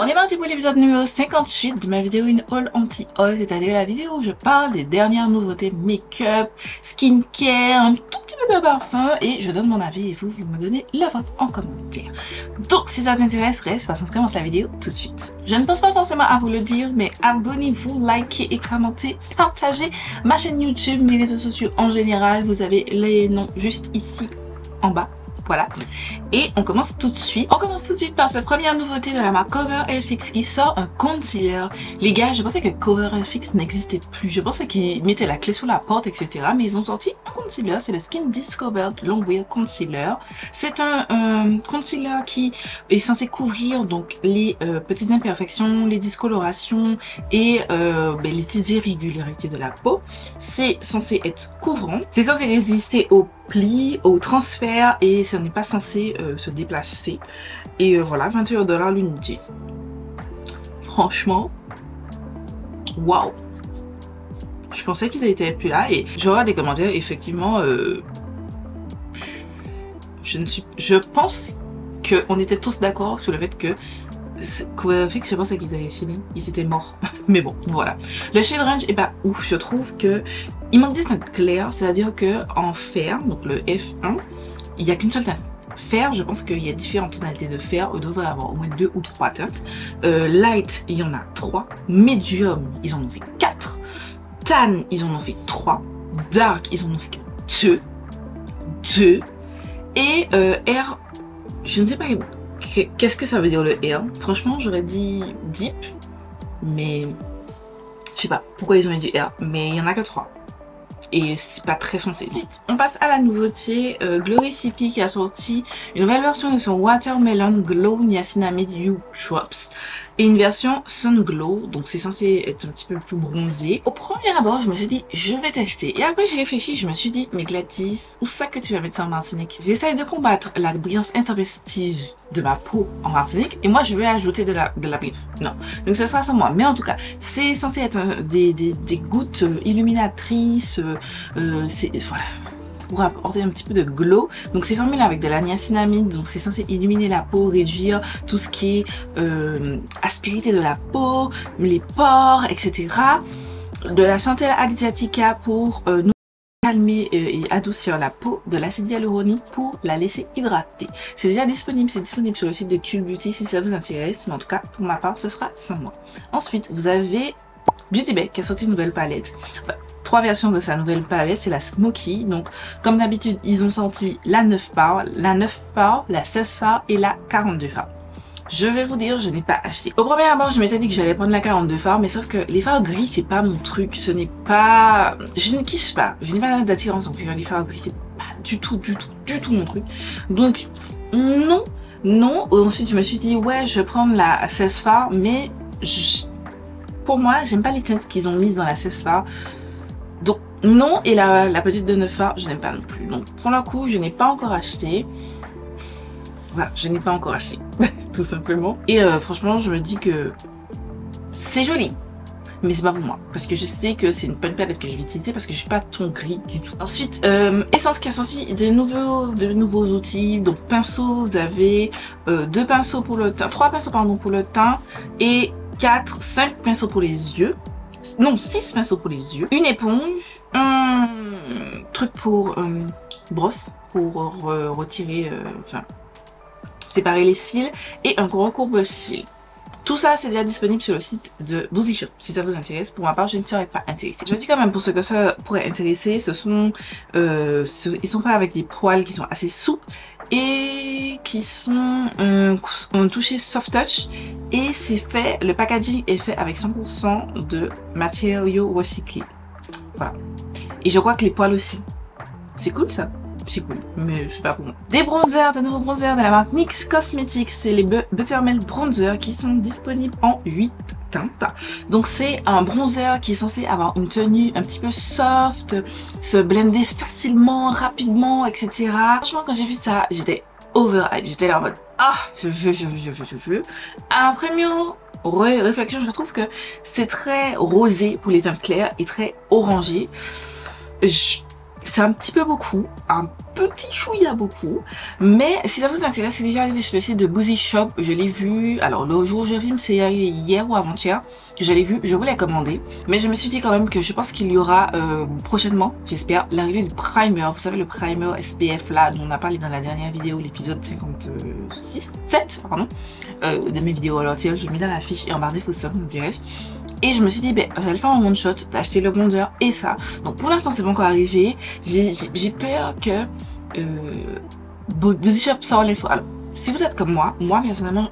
On est parti pour l'épisode numéro 58 de ma vidéo une haul anti-haul, c'est-à-dire la vidéo où je parle des dernières nouveautés make-up, skincare, un tout petit peu de parfum et je donne mon avis et vous me donnez le vôtre en commentaire. Donc si ça t'intéresse, reste parce qu'on commence la vidéo tout de suite. Je ne pense pas forcément à vous le dire, mais abonnez-vous, likez et commentez, partagez ma chaîne YouTube, mes réseaux sociaux en général, vous avez les noms juste ici en bas. Voilà. Et on commence tout de suite. On commence tout de suite par cette première nouveauté de la marque CoverFX qui sort un concealer. Les gars, je pensais que CoverFX n'existait plus. Je pensais qu'ils mettaient la clé sous la porte, etc. Mais ils ont sorti un concealer. C'est le Skin Discovered Long Wear Concealer. C'est un concealer qui est censé couvrir donc les petites imperfections, les discolorations et les petites irrégularités de la peau. C'est censé être couvrant. C'est censé résister aux plis, au transfert et ce n'est pas censé se déplacer. Et voilà, 21 $ l'unité. Franchement, waouh! Je pensais qu'ils étaient plus là et je vois des commentaires. Effectivement, je pense qu'on était tous d'accord sur le fait que CoverFX, je pensais qu'ils avaient fini, ils étaient morts. Mais bon, voilà. Le shade range est pas ouf. Je trouve que il manque des teintes claires, c'est-à-dire que en fer, donc le F1, il n'y a qu'une seule teinte. Fer, je pense qu'il y a différentes tonalités de fer. On devrait avoir au moins 2 ou 3 teintes. Light, il y en a 3. Medium, ils en ont fait 4. Tan, ils en ont fait 3. Dark, ils en ont fait 2. Et Air, je ne sais pas qu'est-ce que ça veut dire le Air. Franchement, j'aurais dit Deep, mais je sais pas pourquoi ils ont mis du Air. Mais il y en a que 3. Et c'est pas très foncé. Ensuite, on passe à la nouveauté Glory CP qui a sorti une nouvelle version de son Watermelon Glow Niacinamide You Drops et une version Sun Glow, donc c'est censé être un petit peu plus bronzé. Au premier abord, je me suis dit je vais tester et après j'ai réfléchi, je me suis dit mais Gladys, où ça que tu vas mettre ça en Martinique? J'essaie de combattre la brillance intempestive de ma peau en Martinique et moi je vais ajouter de la brillance. Non, donc ce sera sans moi, mais en tout cas c'est censé être des gouttes illuminatrices, voilà, pour apporter un petit peu de glow. Donc c'est formulé avec de la niacinamide, donc c'est censé illuminer la peau, réduire tout ce qui est aspérité de la peau, les pores, etc. De la Centella Asiatica pour nous calmer et adoucir la peau, de l'acide hyaluronique pour la laisser hydrater. C'est déjà disponible, c'est disponible sur le site de Cool Beauty si ça vous intéresse, mais en tout cas pour ma part ce sera sans moi. Ensuite vous avez Beauty Bay qui a sorti une nouvelle palette. Enfin, 3 versions de sa nouvelle palette, c'est la Smoky. Donc comme d'habitude ils ont sorti la 9 fards, la 16 fards et la 42 fards. Je vais vous dire, je n'ai pas acheté. Au premier abord, je m'étais dit que j'allais prendre la 42 fards, mais sauf que les fards gris, c'est pas mon truc. Ce n'est pas... Je ne kiffe pas. Je n'ai pas d'attirance envers les fards gris. C'est pas du tout mon truc. Donc, non. Ensuite, je me suis dit, ouais, je vais prendre la 16 fards, mais pour moi, j'aime pas les teintes qu'ils ont mises dans la 16 fards. Donc, non. Et la petite de 9 fards, je n'aime pas non plus. Donc, pour le coup, je n'ai pas encore acheté. Voilà, je n'ai pas encore acheté, tout simplement. Et franchement, je me dis que c'est joli, mais c'est pas pour moi. Parce que je sais que c'est une bonne palette que je vais utiliser parce que je suis pas ton gris du tout. Ensuite, Essence qui a sorti de nouveaux outils. Donc pinceau, vous avez 2 pinceaux pour le teint, 3 pinceaux pardon pour le teint et 5 pinceaux pour les yeux. Non, 6 pinceaux pour les yeux. Une éponge, un truc pour brosse, pour retirer, séparer les cils et un gros courbe-cils. Tout ça, c'est déjà disponible sur le site de Boozy Shop. Si ça vous intéresse, pour ma part, je ne serais pas intéressée. Je dis quand même pour ceux que ça pourrait intéresser, ils sont faits avec des poils qui sont assez souples et qui sont un toucher soft touch. Et c'est fait, le packaging est fait avec 100% de matériaux recyclés. Voilà. Et je crois que les poils aussi. C'est cool ça. C'est cool, mais c'est pas pour moi. Des bronzers, de nouveaux bronzers de la marque NYX Cosmetics, c'est les Buttermilk Bronzer qui sont disponibles en 8 teintes. Donc c'est un bronzer qui est censé avoir une tenue un petit peu soft, se blender facilement, rapidement, etc. Franchement, quand j'ai vu ça, j'étais overhype, j'étais là en mode ah, je veux. Après mieux réflexion, je trouve que c'est très rosé pour les teintes claires et très orangé. c'est un petit peu beaucoup, un petit chouïa beaucoup, mais si ça vous intéresse, c'est déjà arrivé sur le site de Boozy Shop, je l'ai vu, alors le jour où je filme, c'est arrivé hier ou avant-hier, que je l'ai vu, je voulais commander, mais je me suis dit quand même que je pense qu'il y aura prochainement, j'espère, l'arrivée du primer, vous savez le primer SPF là, dont on a parlé dans la dernière vidéo, l'épisode 7 pardon, de mes vidéos à l'entière, je l'ai mis dans la fiche et en barre d'infos si ça vous intéresse. Et je me suis dit, ben, j'allais le faire en one shot, d'acheter le bronzer et ça. Donc pour l'instant, c'est pas encore arrivé. J'ai peur que Boozy Shop sort l'info. Alors, si vous êtes comme moi personnellement,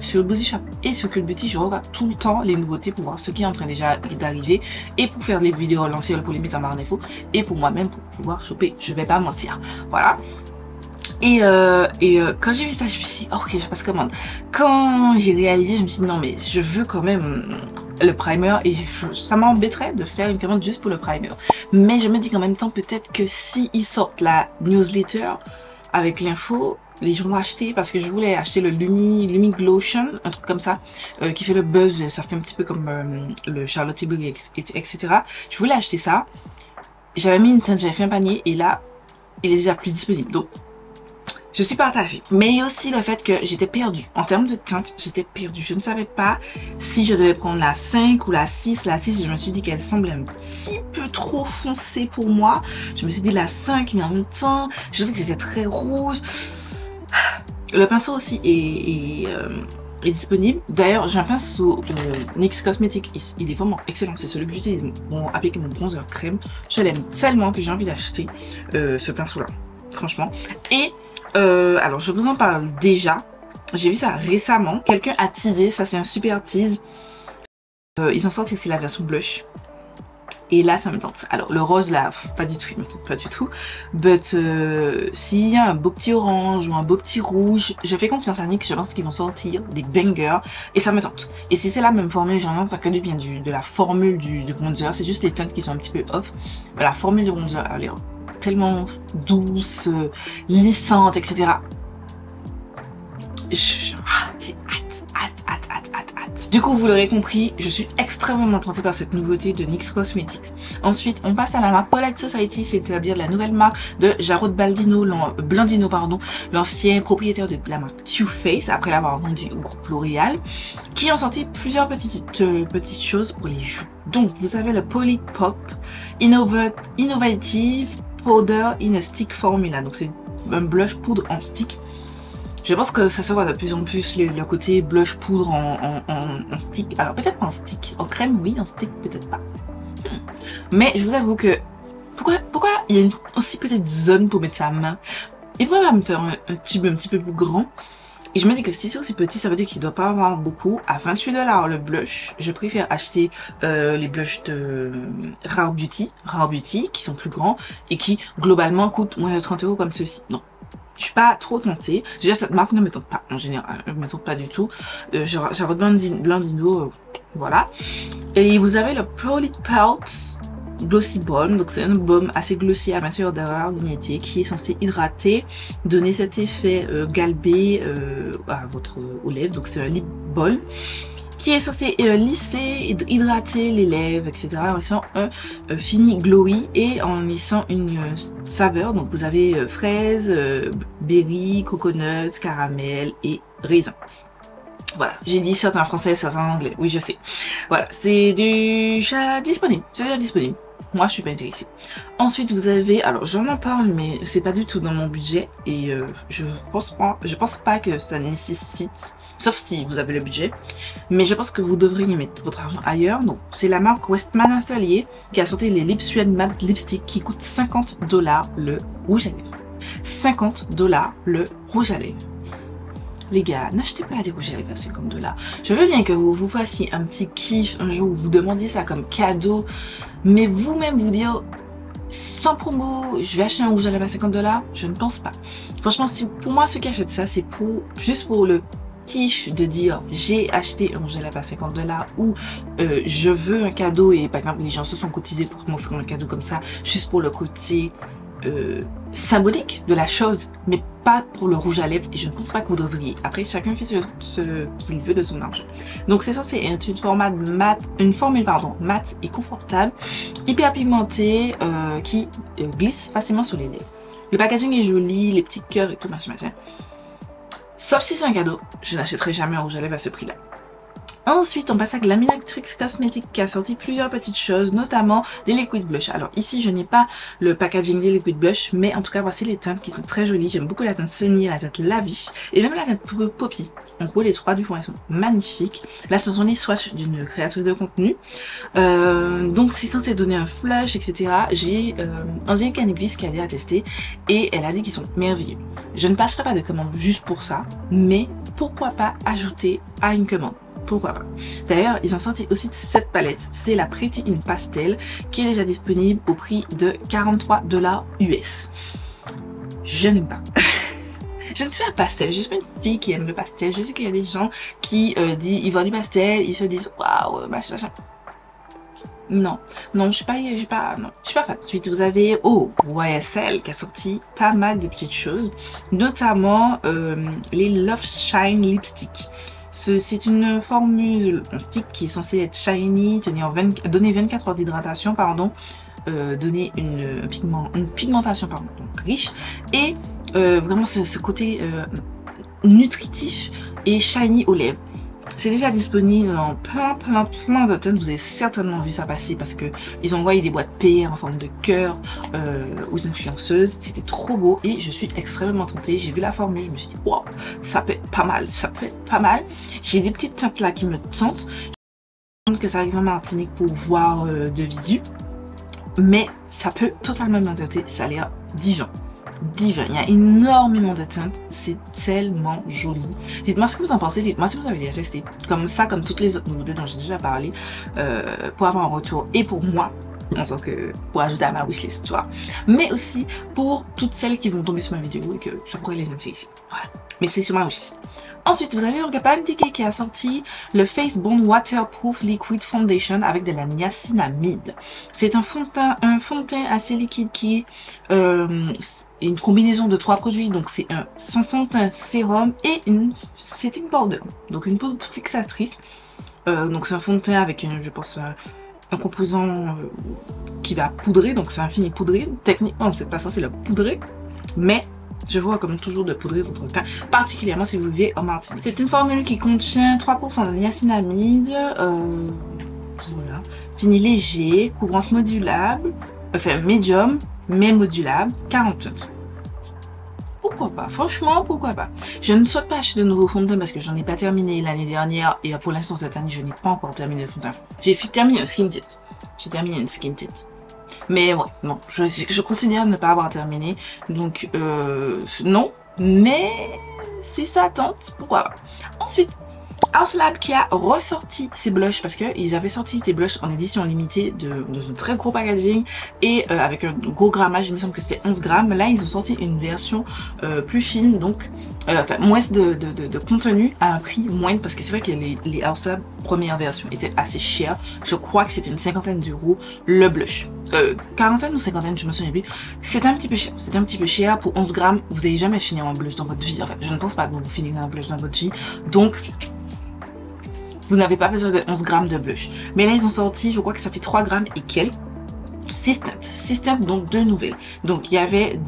sur Boozy Shop et sur Cult Beauty, je regarde tout le temps les nouveautés pour voir ce qui est en train déjà d'arriver et pour faire les vidéos à l'ancienne, pour les mettre en barre d'infos et pour moi-même pour pouvoir choper. Je vais pas mentir. Voilà. Et quand j'ai vu ça, je me suis dit, ok, je passe commande. Quand j'ai réalisé, je me suis dit, non, mais je veux quand même le primer et ça m'embêterait de faire une commande juste pour le primer. Mais je me dis qu'en même temps, peut-être que si ils sortent la newsletter avec l'info, les gens vont acheter parce que je voulais acheter le Lumi Glotion, un truc comme ça, qui fait le buzz, ça fait un petit peu comme le Charlotte Tilbury, etc. Je voulais acheter ça. J'avais mis une teinte, j'avais fait un panier et là, il est déjà plus disponible. Donc, je suis partagée. Mais il y a aussi le fait que j'étais perdue. En termes de teinte, j'étais perdue. Je ne savais pas si je devais prendre la 5 ou la 6. La 6, je me suis dit qu'elle semblait un petit peu trop foncée pour moi. Je me suis dit la 5, mais en même temps, je trouvais que c'était très rouge. Le pinceau aussi est disponible. D'ailleurs, j'ai un pinceau NYX Cosmetics. Il est vraiment excellent. C'est celui que j'utilise pour appliquer mon bronzer crème. Je l'aime tellement que j'ai envie d'acheter ce pinceau-là. Franchement. Et alors je vous en parle déjà, j'ai vu ça récemment, quelqu'un a teasé, ça c'est un super tease, ils ont sorti aussi la version blush et là ça me tente. Alors le rose là, pas du tout, il me tente pas du tout, but s'il y a un beau petit orange ou un beau petit rouge, je fais confiance à NYX, je pense qu'ils vont sortir des bangers et ça me tente. Et si c'est la même formule, j'en entends que du bien de la formule du bronzer, c'est juste les teintes qui sont un petit peu off, mais la formule du bronzer, allez, tellement douce, lissante, etc. J'ai hâte. Du coup, vous l'aurez compris, je suis extrêmement tentée par cette nouveauté de NYX Cosmetics. Ensuite, on passe à la marque Polite Society, c'est-à-dire la nouvelle marque de Jarrod Blandino, l'ancien propriétaire de la marque Too Faced, après l'avoir vendu au groupe L'Oréal, qui ont sorti plusieurs petites choses pour les joues. Donc, vous avez le Polite Pop Innovative Powder in a Stick Formula. Donc, c'est un blush poudre en stick. Je pense que ça se voit de plus en plus le côté blush poudre en stick. Alors peut-être pas en stick, en crème oui, en stick peut-être pas. Mais je vous avoue que pourquoi il y a une aussi petite zone pour mettre sa main et pourquoi pas me faire un tube un petit peu plus grand. Et je me dis que si c'est aussi petit, ça veut dire qu'il ne doit pas avoir beaucoup. À 28 $ le blush, je préfère acheter les blushs de Rare Beauty, qui sont plus grands et qui globalement coûtent moins de 30 € comme ceux-ci. Non. Je suis pas trop tentée. Déjà, cette marque ne me tente pas. En général, elle ne me tente pas du tout. Jarrod Blandino, voilà. Et vous avez le Polite Pelt Glossy Balm. Donc, c'est un baume assez glossy à l'intérieur de la luminosité qui est censé hydrater, donner cet effet galbé aux lèvres. Donc, c'est un lip balm qui est censé lisser, hydrater les lèvres, etc. en laissant un fini glowy et en laissant une saveur. Donc vous avez fraise, berry, coconut, caramel et raisin. Voilà, j'ai dit certains en français, certains en anglais. Oui, je sais. Voilà, c'est déjà disponible. C'est déjà disponible. Moi, je suis pas intéressée. Ensuite, vous avez, alors j'en parle, mais c'est pas du tout dans mon budget et je pense pas que ça nécessite. Sauf si vous avez le budget. Mais je pense que vous devriez mettre votre argent ailleurs. Donc, c'est la marque Westman Atelier qui a sorti les Lip Suede Matte Lipstick qui coûtent 50 $ le rouge à lèvres. 50 $ le rouge à lèvres. Les gars, n'achetez pas des rouges à lèvres à 50 $. Je veux bien que vous vous fassiez un petit kiff un jour, vous demandiez ça comme cadeau. Mais vous-même vous dire, sans promo, je vais acheter un rouge à lèvres à 50 $. Je ne pense pas. Franchement, pour moi, ceux qui achètent ça, c'est juste pour le kiff de dire j'ai acheté un rouge à lèvres à 50 $ ou je veux un cadeau et par exemple les gens se sont cotisés pour m'offrir un cadeau comme ça juste pour le côté symbolique de la chose, mais pas pour le rouge à lèvres, et je ne pense pas que vous devriez. Après, chacun fait ce qu'il veut de son argent. Donc c'est censé être une formule mate et confortable, hyper pigmentée, qui glisse facilement sur les lèvres. Le packaging est joli, les petits cœurs et tout, machin. Sauf si c'est un cadeau, je n'achèterai jamais un rouge à lèvres à ce prix-là. Ensuite, on passe avec Laminatrix Cosmetics qui a sorti plusieurs petites choses, notamment des liquid blush. Alors ici, je n'ai pas le packaging des liquid blush, mais en tout cas, voici les teintes qui sont très jolies. J'aime beaucoup la teinte Sunny, la teinte Lavish et même la teinte Poppy. En gros, les trois du fond, elles sont magnifiques. Là, ce sont les swatchs d'une créatrice de contenu. Donc, c'est censé donner un flush, etc. J'ai Angélique Caniglis qui a déjà testé et elle a dit qu'ils sont merveilleux. Je ne passerai pas de commande juste pour ça, mais pourquoi pas ajouter à une commande? Pourquoi pas. D'ailleurs, ils ont sorti aussi cette palette. C'est la Pretty in Pastel qui est déjà disponible au prix de 43 $ US. Je n'aime pas. Je ne suis pas pastel, je suis pas une fille qui aime le pastel. Je sais qu'il y a des gens qui ils voient du pastel, ils se disent waouh, machin. Non, je suis pas fan. Ensuite, vous avez YSL qui a sorti pas mal de petites choses, notamment les Love Shine Lipstick. C'est une formule, un stick qui est censé être shiny, donner 24 heures d'hydratation, donner une pigmentation donc riche, et vraiment ce côté nutritif et shiny aux lèvres. C'est déjà disponible dans plein de teintes. Vous avez certainement vu ça passer parce que ils ont envoyé des boîtes PR en forme de cœur aux influenceuses. C'était trop beau et je suis extrêmement tentée. J'ai vu la formule, je me suis dit wow, ça peut être pas mal, J'ai des petites teintes là qui me tentent. Je pense que ça arrive en Martinique pour voir de visu, mais ça peut totalement m'intenter. Ça a l'air divin. Il y a énormément de teintes, c'est tellement joli. Dites-moi ce que vous en pensez, dites-moi si vous avez déjà testé comme ça, comme toutes les autres nouveautés dont j'ai déjà parlé, pour avoir un retour et pour moi, en tant que pour ajouter à ma wishlist, tu vois, mais aussi pour toutes celles qui vont tomber sur ma vidéo et que ça pourrait les intéresser. Voilà, mais c'est sur ma wishlist. Ensuite, vous avez Urban Decay qui a sorti le Face Bond Waterproof Liquid Foundation avec de la niacinamide. C'est un fond de teint assez liquide qui est une combinaison de 3 produits. Donc c'est un fond de teint sérum et une setting powder, donc une poudre fixatrice. Donc c'est un fond de teint avec je pense un composant qui va poudrer, donc c'est un fini poudré. Techniquement, c'est pas ça, c'est le poudré, mais je vous recommande toujours de poudrer votre teint, particulièrement si vous vivez en Martinique. C'est une formule qui contient 3% de niacinamide, voilà, fini léger, couvrance modulable, enfin médium, mais modulable, 40 teintes. Pourquoi pas? Franchement, pourquoi pas? Je ne souhaite pas acheter de nouveaux fonds de teint parce que j'en ai pas terminé l'année dernière et pour l'instant cette année je n'ai pas encore terminé le fond de teint. J'ai terminé un skin tint. J'ai terminé une skin tint. Mais ouais, non, je considère ne pas avoir terminé, donc non, mais si ça tente, pourquoi pas. Ensuite, House Lab qui a ressorti ses blushs parce qu'ils avaient sorti des blushs en édition limitée de un très gros packaging et avec un gros grammage, il me semble que c'était 11 grammes. Là, ils ont sorti une version plus fine, donc enfin moins de contenu à un prix moindre parce que c'est vrai que les House Lab première version étaient assez chères. Je crois que c'était une 50aine d'euros le blush. Quarantaine ou 50aine, je me souviens plus. C'était un petit peu cher. C'était un petit peu cher pour 11 grammes. Vous n'allez jamais finir un blush dans votre vie. Enfin, je ne pense pas que vous finirez un blush dans votre vie. Donc, vous n'avez pas besoin de 11 grammes de blush. Mais là, ils ont sorti, je crois que ça fait 3 grammes et quelques. 6 teintes, donc 2 nouvelles. Donc, il y avait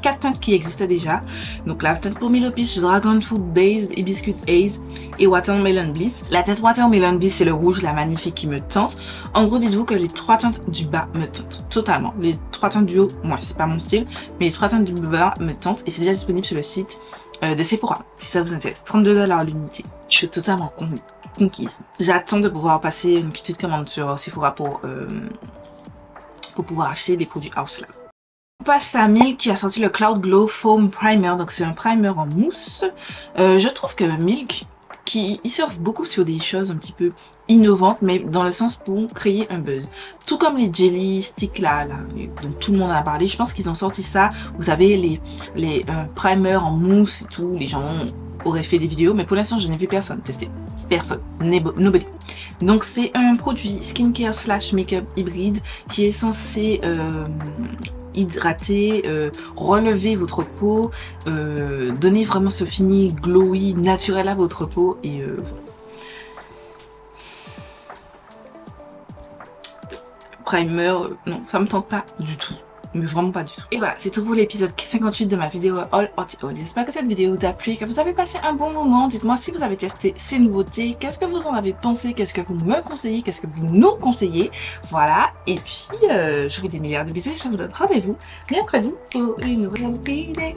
4 teintes qui existaient déjà. Donc, la teinte Pomelo Peach, Dragon Fruit Base, Hibiscus Haze et Watermelon Bliss. La teinte Watermelon Bliss, c'est le rouge, la magnifique qui me tente. En gros, dites-vous que les 3 teintes du bas me tentent totalement. Les 3 teintes du haut, moi, c'est pas mon style, mais les 3 teintes du bas me tentent et c'est déjà disponible sur le site de Sephora, si ça vous intéresse. 32 $ l'unité. Je suis totalement conquise. J'attends de pouvoir passer une petite commande sur Sephora pour pouvoir acheter des produits House Lab. On passe à Milk qui a sorti le Cloud Glow Foam Primer, donc c'est un primer en mousse. Je trouve que Milk, ils surfent beaucoup sur des choses un petit peu innovantes, mais dans le sens pour créer un buzz. Tout comme les jelly sticks là dont tout le monde a parlé, je pense qu'ils ont sorti ça. Vous savez, les primers en mousse et tout, les gens auraient fait des vidéos, mais pour l'instant je n'ai vu personne tester. Personne. Nobody. Donc c'est un produit skincare / make-up hybride qui est censé hydrater, relever votre peau, donner vraiment ce fini glowy naturel à votre peau et primer, non, ça me tente pas du tout. Mais vraiment pas du tout. Et voilà, c'est tout pour l'épisode 58 de ma vidéo Haul Anti-Haul. J'espère que cette vidéo vous a plu et que vous avez passé un bon moment. Dites-moi si vous avez testé ces nouveautés, qu'est-ce que vous en avez pensé, qu'est-ce que vous me conseillez, qu'est-ce que vous nous conseillez. Voilà, et puis je vous dis des milliards de bisous et je vous donne rendez-vous mercredi pour une nouvelle vidéo.